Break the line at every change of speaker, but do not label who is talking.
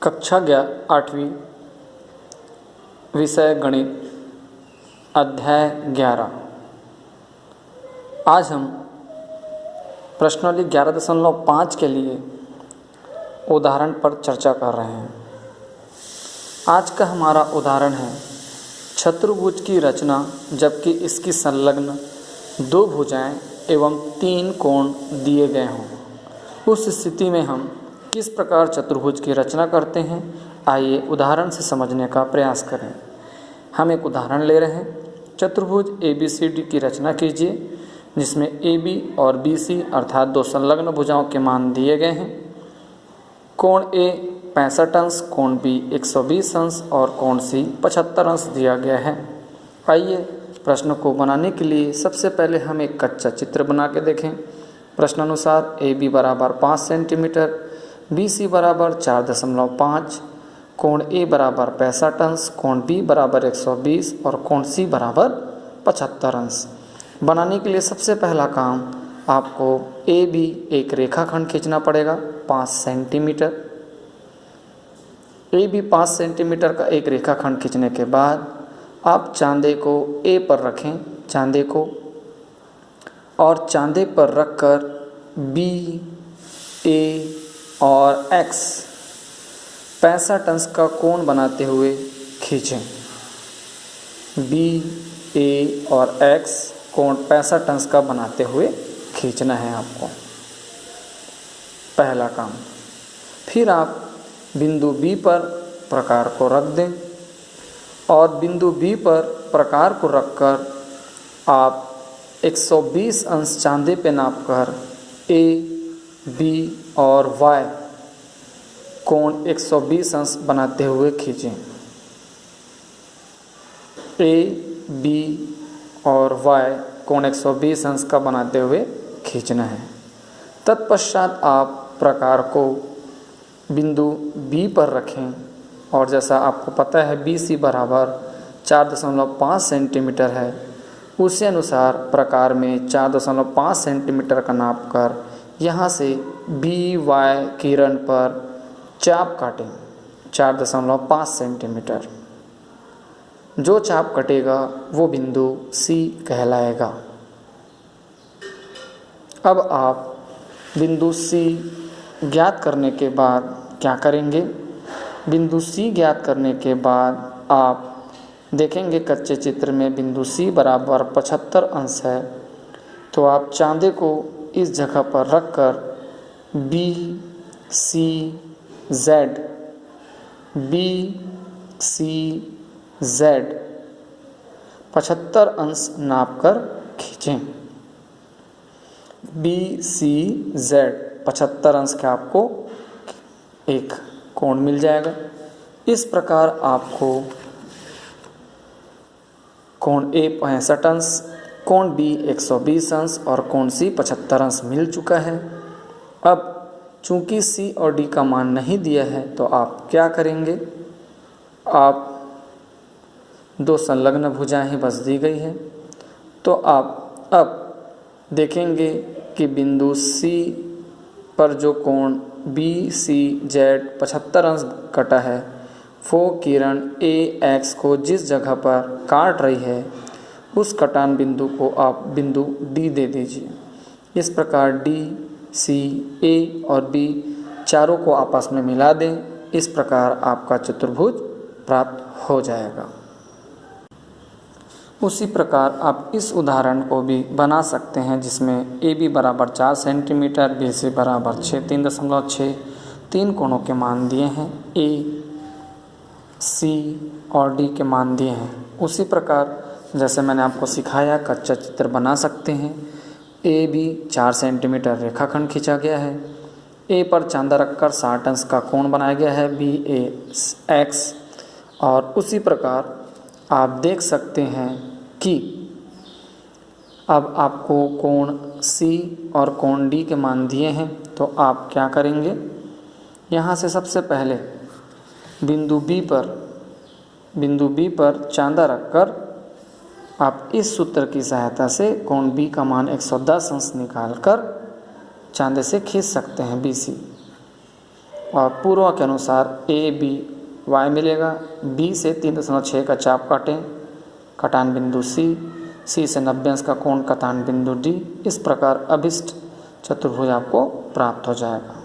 कक्षा 8वीं विषय गणित अध्याय 11। आज हम प्रश्नावली 11.5 के लिए उदाहरण पर चर्चा कर रहे हैं। आज का हमारा उदाहरण है चतुर्भुज की रचना जबकि इसकी संलग्न 2 भुजाएं एवं 3 कोण दिए गए हों। उस स्थिति में हम किस प्रकार चतुर्भुज की रचना करते हैं, आइए उदाहरण से समझने का प्रयास करें। हम एक उदाहरण ले रहे हैं। चतुर्भुज ABCD की रचना कीजिए जिसमें AB और BC अर्थात 2 संलग्न भुजाओं के मान दिए गए हैं। कोण A 65 अंश, कोण B 120 अंश और कोण C 75 अंश दिया गया है। आइए प्रश्न को बनाने के लिए सबसे पहले हम एक कच्चा चित्र बना के देखें। प्रश्नानुसार AB बराबर 5 सेंटीमीटर, BC बराबर 4.5, कोण A बराबर 65 अंश, कोण B बराबर 120 और कोण C बराबर 75 अंश। बनाने के लिए सबसे पहला काम आपको AB एक रेखाखंड खींचना पड़ेगा 5 सेंटीमीटर। AB 5 सेंटीमीटर का एक रेखाखंड खींचने के बाद आप चांदे को A पर रखें, चांदे को, और चांदे पर रखकर B, A और X 65 अंश का कोण बनाते हुए खींचें। B, A और X कोण 65 अंश का बनाते हुए खींचना है आपको, पहला काम। फिर आप बिंदु B पर प्रकार को रख दें और बिंदु B पर प्रकार को रखकर आप 120 अंश चांदे पे नापकर A, B और Y कोण 120 अंश बनाते हुए खींचें। A, B और Y कोण 120 अंश का बनाते हुए खींचना है। तत्पश्चात आप प्रकार को बिंदु B पर रखें और जैसा आपको पता है BC बराबर 4.5 सेंटीमीटर है, उसी अनुसार प्रकार में 4.5 सेंटीमीटर का नाप कर यहाँ से BY किरण पर चाप काटें 4.5 सेंटीमीटर। जो चाप कटेगा वो बिंदु C कहलाएगा। अब आप बिंदु C ज्ञात करने के बाद क्या करेंगे? बिंदु C ज्ञात करने के बाद आप देखेंगे कच्चे चित्र में बिंदु C बराबर 75 अंश है, तो आप चांदे को इस जगह पर रखकर B, C, Z, B, C, Z 75 अंश नापकर खींचें। B, C, Z 75 अंश का आपको एक कोण मिल जाएगा। इस प्रकार आपको कोण A 65 अंश, कोण B 120 अंश और कोण C 75 अंश मिल चुका है। अब चूंकि C और D का मान नहीं दिया है तो आप क्या करेंगे? आप 2 संलग्न भुजाएं बस दी गई है, तो आप अब देखेंगे कि बिंदु C पर जो कोण BCZ 75 अंश कटा है वो किरण AX को जिस जगह पर काट रही है उस कटान बिंदु को आप बिंदु D दे दीजिए। इस प्रकार D, C, A और B चारों को आपस में मिला दें। इस प्रकार आपका चतुर्भुज प्राप्त हो जाएगा। उसी प्रकार आप इस उदाहरण को भी बना सकते हैं जिसमें AB बराबर 4 सेंटीमीटर, BC बराबर 3.6, 3 कोणों के मान दिए हैं, A, C और D के मान दिए हैं। उसी प्रकार जैसे मैंने आपको सिखाया कच्चा चित्र बना सकते हैं। AB 4 सेंटीमीटर रेखाखंड खींचा गया है, A पर चांदा रखकर 60 अंश का कोण बनाया गया है BAX, और उसी प्रकार आप देख सकते हैं कि अब आपको कोण C और कोण D के मान दिए हैं, तो आप क्या करेंगे? यहाँ से सबसे पहले बिंदु B पर चांदा रखकर आप इस सूत्र की सहायता से कोण B का मान 110 अंश निकालकर चांदे से खींच सकते हैं BC। और पूर्व के अनुसार ए बी y मिलेगा। बी से 3.6 का चाप काटें, कटान बिंदु सी से 90 अंश का कोण कटान बिंदु डी। इस प्रकार अभिष्ट चतुर्भुज आपको प्राप्त हो जाएगा।